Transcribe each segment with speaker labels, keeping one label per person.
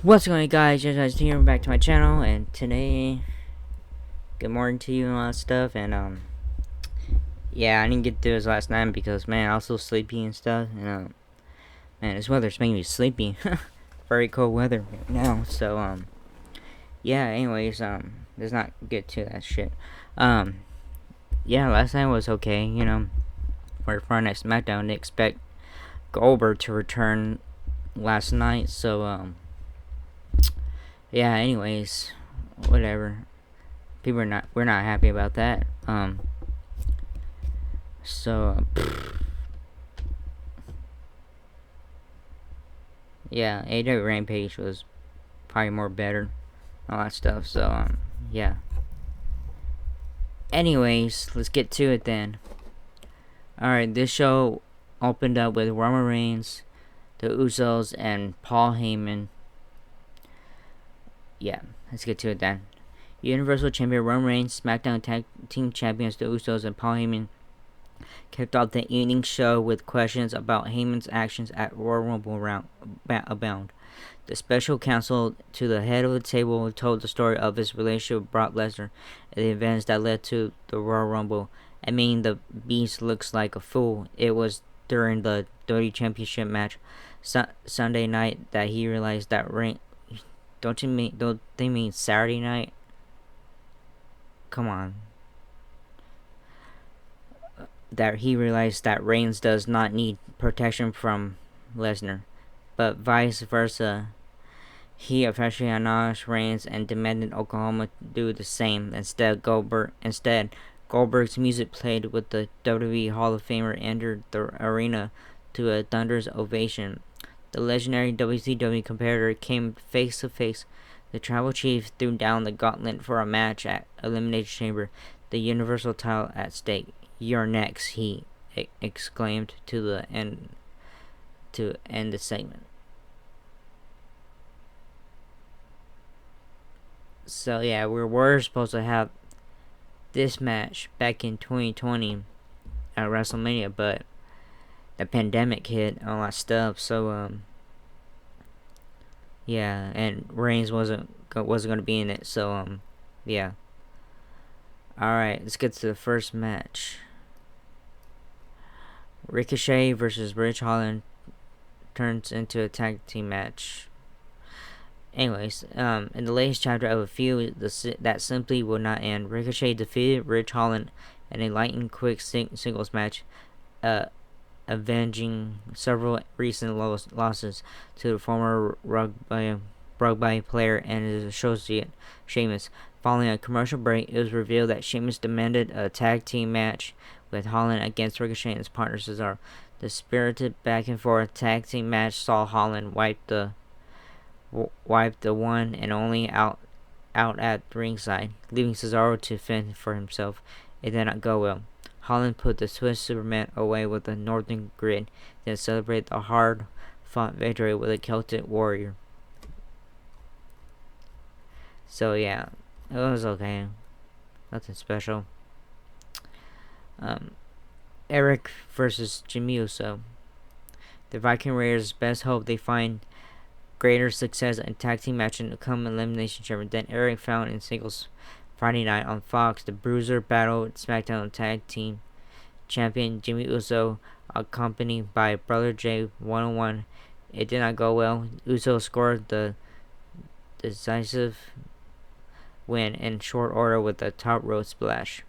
Speaker 1: What's going on, guys? Just here back to my channel, and today, good morning to you and all that stuff. And yeah, I didn't get to this last night because man, I was so sleepy and stuff. And man, this weather's making me sleepy. Very cold weather right now. So yeah. Anyways, let's not get to that shit. Um, yeah, last night was okay. For our next Smackdown, they expect Goldberg to return last night. So yeah. Anyways, whatever. We're not happy about that. So yeah, AW Rampage was probably more better, all that stuff. So yeah. Anyways, let's get to it then. All right, this show opened up with Roman Reigns, the Usos, and Paul Heyman. Yeah, let's get to it then. Universal Champion Roman Reigns, SmackDown Tag Team Champions, the Usos, and Paul Heyman kicked off the evening show with questions about Heyman's actions at Royal Rumble Abound. The special counsel to the head of the table told the story of his relationship with Brock Lesnar and the events that led to the Royal Rumble. I mean, the Beast looks like a fool. It was during the WWE Championship match Sunday night that he realized that Don't they mean Saturday night? Come on. That he realized that Reigns does not need protection from Lesnar, but vice versa. He officially acknowledged Reigns and demanded Oklahoma do the same. Instead, Goldberg's music played with the WWE Hall of Famer entered the arena to a thunderous ovation. The legendary WCW competitor came face to face. The Tribal Chief threw down the gauntlet for a match at Elimination Chamber, the Universal title at stake. "You're next," he exclaimed to end the segment. So yeah, we were supposed to have this match back in 2020 at WrestleMania, but the pandemic hit and all that stuff. So yeah, and Reigns wasn't going to be in it. So yeah. All right, let's get to the first match. Ricochet versus Rich Holland turns into a tag team match. Anyways, in the latest chapter of a feud that simply will not end, Ricochet defeated Rich Holland in a lightning quick singles match, avenging several recent losses to the former rugby player and his associate, Sheamus. Following a commercial break, it was revealed that Sheamus demanded a tag team match with Holland against Ricochet and his partner Cesaro. The spirited back and forth tag team match saw Holland wipe the one and only out at ringside, leaving Cesaro to fend for himself. It did not go well. Holland put the Swiss Superman away with a Northern Grid, then celebrated the hard-fought victory with a Celtic Warrior. So yeah, it was okay. Nothing special. Eric versus Jimmy Uso. The Viking Raiders best hope they find greater success in tag team match in the coming Elimination Chamber than Eric found in singles Friday night on Fox. The Bruiser battled SmackDown Tag Team Champion Jimmy Uso, accompanied by Brother Jay 101. It did not go well. Uso scored the decisive win in short order with a top rope splash.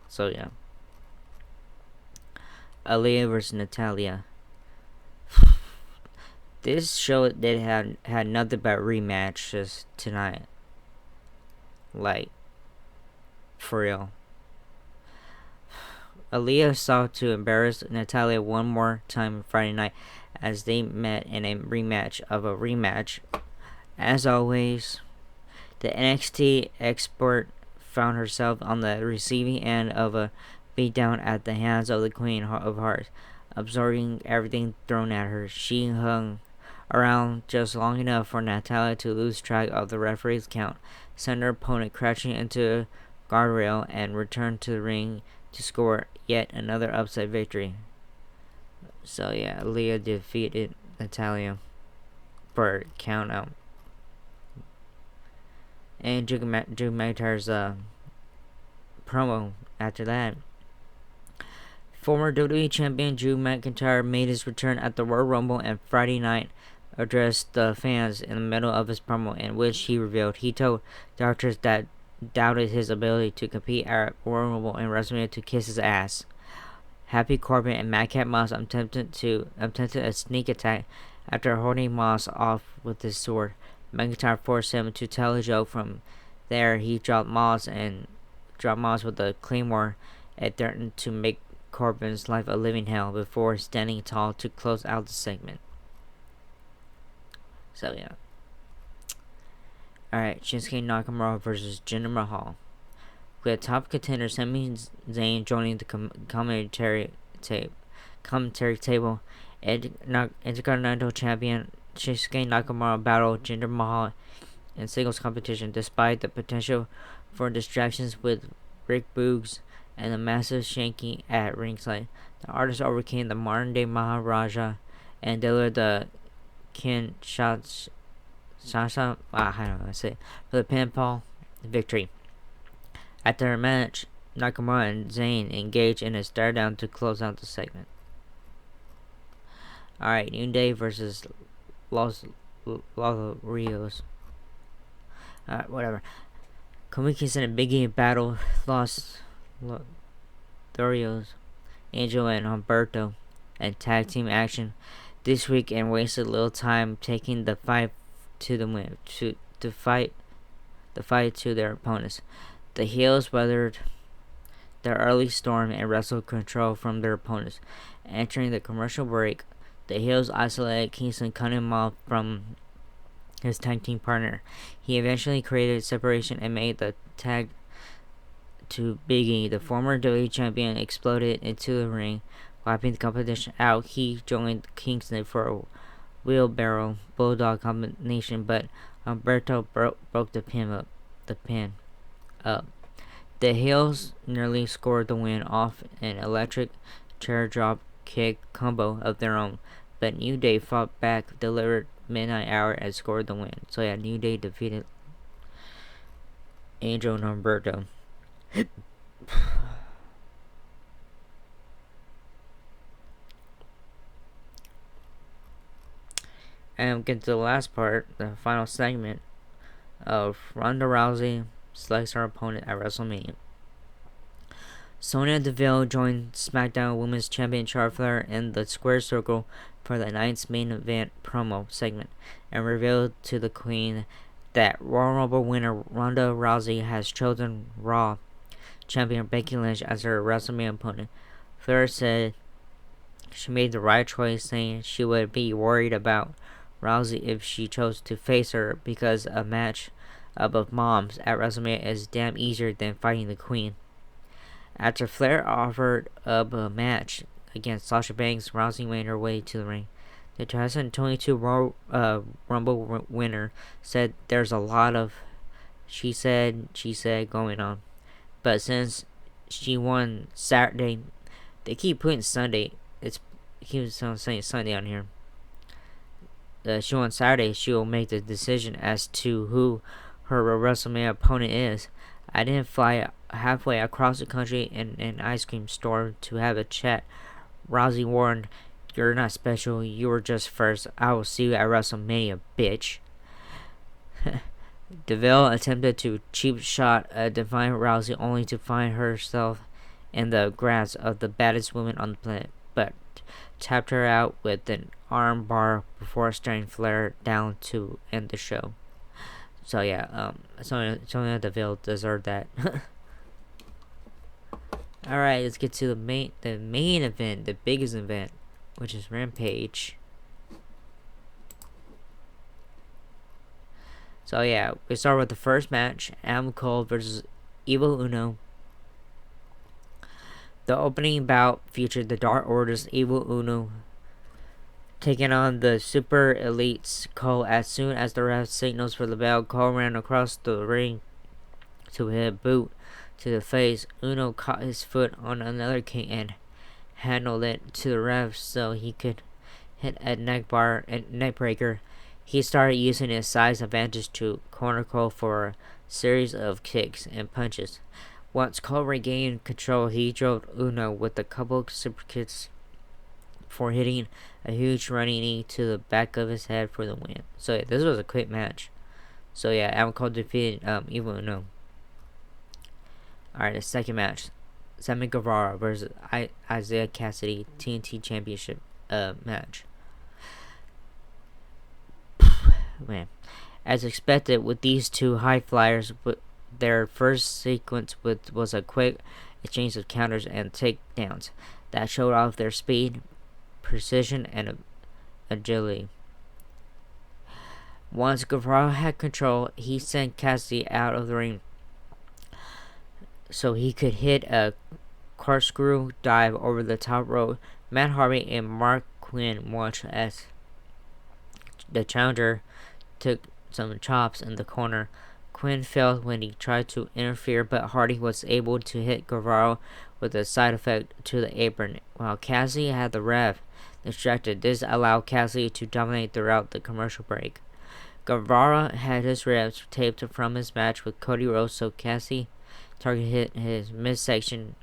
Speaker 1: So yeah. Ellie versus Natalia. This show they had nothing but rematches tonight. Like, for real. Aaliyah sought to embarrass Natalia one more time Friday night as they met in a rematch of a rematch. As always, the NXT expert found herself on the receiving end of a beatdown at the hands of the Queen of Hearts. Absorbing everything thrown at her, she hung around just long enough for Natalia to lose track of the referee's count, send her opponent crashing into a guardrail, and return to the ring to score yet another upset victory. So yeah, Leah defeated Natalia. for a count out. And Drew McIntyre's promo after that. Former WWE Champion Drew McIntyre made his return at the Royal Rumble and Friday night addressed the fans in the middle of his promo, in which he revealed he told doctors that doubted his ability to compete at Royal Rumble and WrestleMania to kiss his ass. Happy Corbin and Madcap Moss attempted a sneak attack after holding Moss off with his sword. McIntyre forced him to tell a joke. From there, he dropped Moss with a claymore and threatened to make Corbin's life a living hell before standing tall to close out the segment. So yeah. Alright, Shinsuke Nakamura versus Jinder Mahal. With top contender Sami Zayn joining the commentary table, Intercontinental Champion Shinsuke Nakamura battled Jinder Mahal in singles competition, despite the potential for distractions with Rick Boogs and a massive shanky at ringside. The artist overcame the modern-day Maharaja and delivered the Kinshasa for the pinfall victory. After their match, Nakamura and Zayn engaged in a stare down to close out the segment. Alright, New Day versus Los Rios. Whatever. Kamiki sent a Big E battle Los Rios, Angel and Humberto, and tag team action this week, and wasted little time taking the fight to the win to fight to their opponents. The heels weathered the early storm and wrestled control from their opponents. Entering the commercial break, the heels isolated Kingston, cutting him off from his tag team partner. He eventually created separation and made the tag to Big E. The former WWE champion exploded into the ring, wiping the competition out. He joined Kingston for a wheelbarrow bulldog combination, but Humberto broke the pin up. The heels nearly scored the win off an electric chair drop kick combo of their own, but New Day fought back, delivered Midnight Hour, and scored the win. So yeah, New Day defeated Angel and Humberto. And get to the last part, the final segment of Ronda Rousey selects her opponent at WrestleMania. Sonya Deville joined SmackDown Women's Champion Charlotte Flair in the square circle for the night's main event promo segment, and revealed to the Queen that Royal Rumble winner Ronda Rousey has chosen Raw champion Becky Lynch as her WrestleMania opponent. Flair said she made the right choice, saying she would be worried about Rousey if she chose to face her, because a match of moms at WrestleMania is damn easier than fighting the Queen. After Flair offered up a match against Sasha Banks, Rousey made her way to the ring. The 2022 Rumble winner said there's a lot of she said going on, but since she won Saturday, they keep putting Sunday. He was saying Sunday on here. She won Saturday. She will make the decision as to who her WrestleMania opponent is. I didn't fly halfway across the country in an ice cream store to have a chat. Rousey warned, "You're not special. You were just first. I will see you at WrestleMania, bitch." Deville attempted to cheap shot a Defiant Rousey, only to find herself in the grasp of the baddest woman on the planet, but tapped her out with an arm bar before staring Flair down to end the show. So yeah, Sonya Deville deserved that. Alright, let's get to the main event, the biggest event, which is Rampage. So yeah, we start with the first match, Adam Cole versus Evil Uno. The opening bout featured the Dark Order's Evil Uno taking on the Super Elite's Cole. As soon as the ref signals for the bell, Cole ran across the ring to hit a boot to the face. Uno caught his foot on another kick and handled it to the ref so he could hit a neck breaker. He started using his size advantage to corner Cole for a series of kicks and punches. Once Cole regained control, he drove Uno with a couple super kicks before hitting a huge running knee to the back of his head for the win. So yeah, this was a quick match. So yeah, Adam Cole defeated Evil Uno. Alright, the second match. Sammy Guevara versus Isaiah Cassidy TNT Championship match. Man, as expected with these two high flyers, their first sequence was a quick exchange of counters and takedowns that showed off their speed, precision, and agility. Once Guevara had control, he sent Cassidy out of the ring so he could hit a corkscrew dive over the top rope. Matt Hardy and Mark Quinn watched as the challenger took some chops in the corner. Quinn failed when he tried to interfere, but Hardy was able to hit Guevara with a side effect to the apron, while Cassidy had the ref distracted. This allowed Cassidy to dominate throughout the commercial break. Guevara had his ribs taped from his match with Cody Rhodes, so Cassidy targeted hit his midsection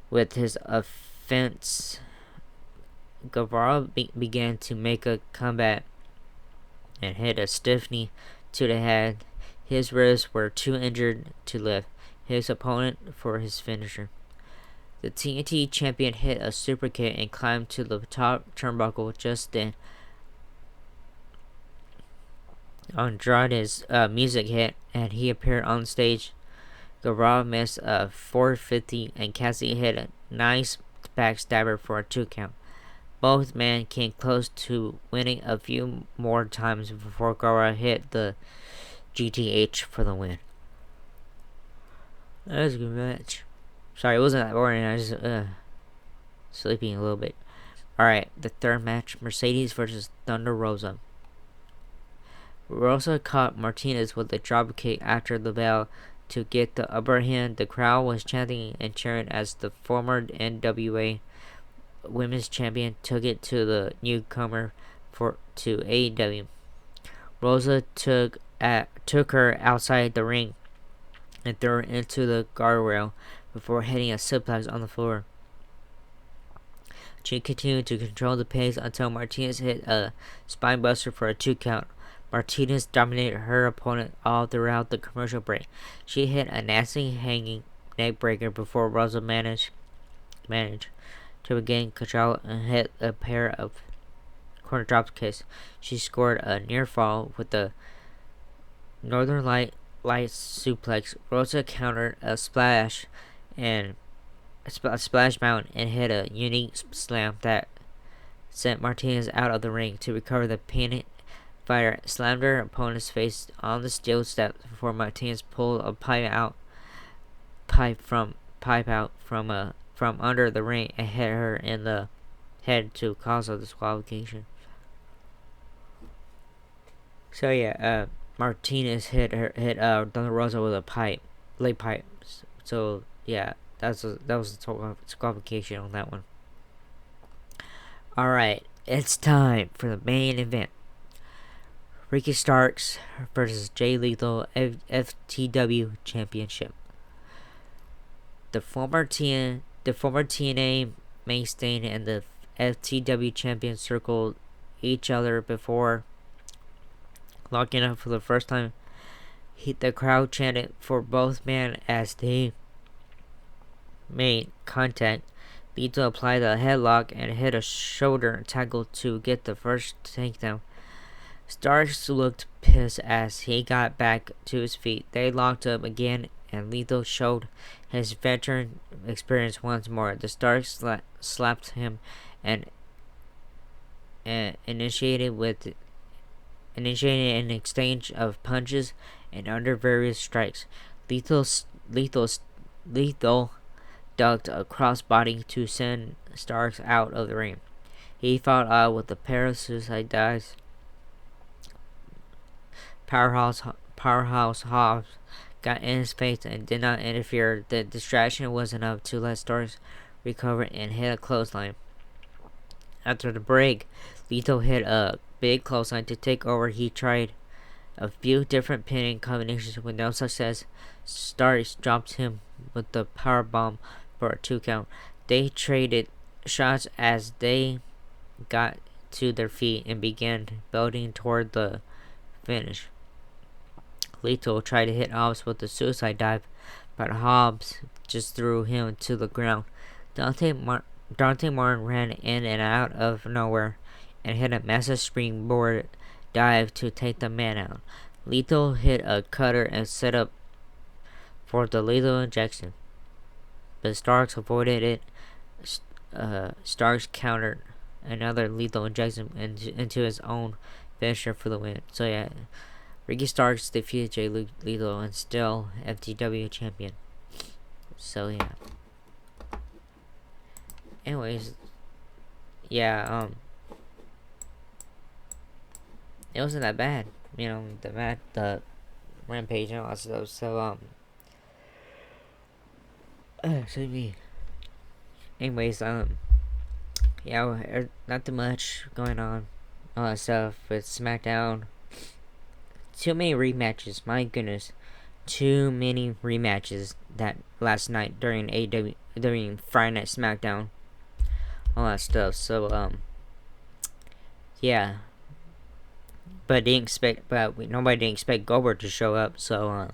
Speaker 1: with his offense. Guevara began to make a comeback and hit a stiff knee to the head. His ribs were too injured to lift his opponent for his finisher. The TNT champion hit a super kick and climbed to the top turnbuckle just then. Andrade's music hit and he appeared on stage. Guevara missed a 450 and Cassidy hit a nice backstabber for a 2 count. Both men came close to winning a few more times before Guevara hit the GTH for the win. That was a good match. Sorry, it wasn't that boring. I was sleeping a little bit. Alright, the third match, Mercedes versus Thunder Rosa. Rosa caught Martinez with a dropkick after the bell to get the upper hand. The crowd was chanting and cheering as the former NWA Women's Champion took it to the newcomer to AEW. Rosa took her outside the ring and threw her into the guardrail before hitting a suplex on the floor. She continued to control the pace until Martinez hit a spinebuster for a 2 count. Martinez dominated her opponent all throughout the commercial break. She hit a nasty hanging neckbreaker before Rosa managed to regain control and hit a pair of corner drop kicks. She scored a near fall with the Northern Light suplex. Rosa countered a splash and a splash mountain and hit a unique slam that sent Martinez out of the ring. To recover, the pin fighter slammed her opponent's face on the steel steps before Martinez pulled a pipe out from under the ring and hit her in the head to cause a disqualification. So yeah, Martinez hit Thunder Rosa with a leg pipe. So yeah, that was the disqualification on that one. All right, it's time for the main event. Ricky Starks versus Jay Lethal FTW Championship. The former TNA mainstay and the FTW champion circled each other before locking up for the first time. The crowd chanted for both men as they made contact. Lethal applied a headlock and hit a shoulder tackle to get the first takedown. Starks looked pissed as he got back to his feet. They locked up again, and Lethal showed his veteran experience once more. The Starks slapped him and initiated an exchange of punches and under various strikes. Lethal ducked a crossbody to send Starks out of the ring. He fought out with a pair of suicide dives. Powerhouse Hobbs got in his face and did not interfere. The distraction was enough to let Starks recover and hit a clothesline. After the break, Lethal hit a big clothesline to take over. He tried a few different pinning combinations with no success. Starks dropped him with the power bomb for a 2 count. They traded shots as they got to their feet and began building toward the finish. Lethal tried to hit Hobbs with the suicide dive, but Hobbs just threw him to the ground. Dante Martin ran in and out of nowhere and hit a massive springboard dive to take the man out. Lethal hit a cutter and set up for the lethal injection, but Starks avoided it. Starks countered another lethal injection into his own finisher for the win. So yeah, Ricky Starks defeated Jay Lethal and still FTW champion. So yeah. Anyways, yeah, it wasn't that bad, you know, the Rampage and all that stuff. So excuse me. Anyways, yeah, not too much going on, all that stuff with Smackdown. Too many rematches, my goodness, too many rematches that last night during Friday Night Smackdown, all that stuff. So yeah, but nobody didn't expect Goldberg to show up. So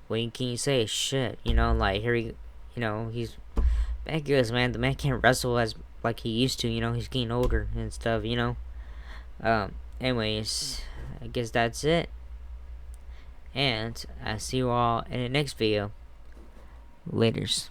Speaker 1: what can you say? Shit, you know, like he's back goes, man. The man can't wrestle as like he used to. You know, he's getting older and stuff. You know. Anyways, I guess that's it. And I'll see you all in the next video. Laters.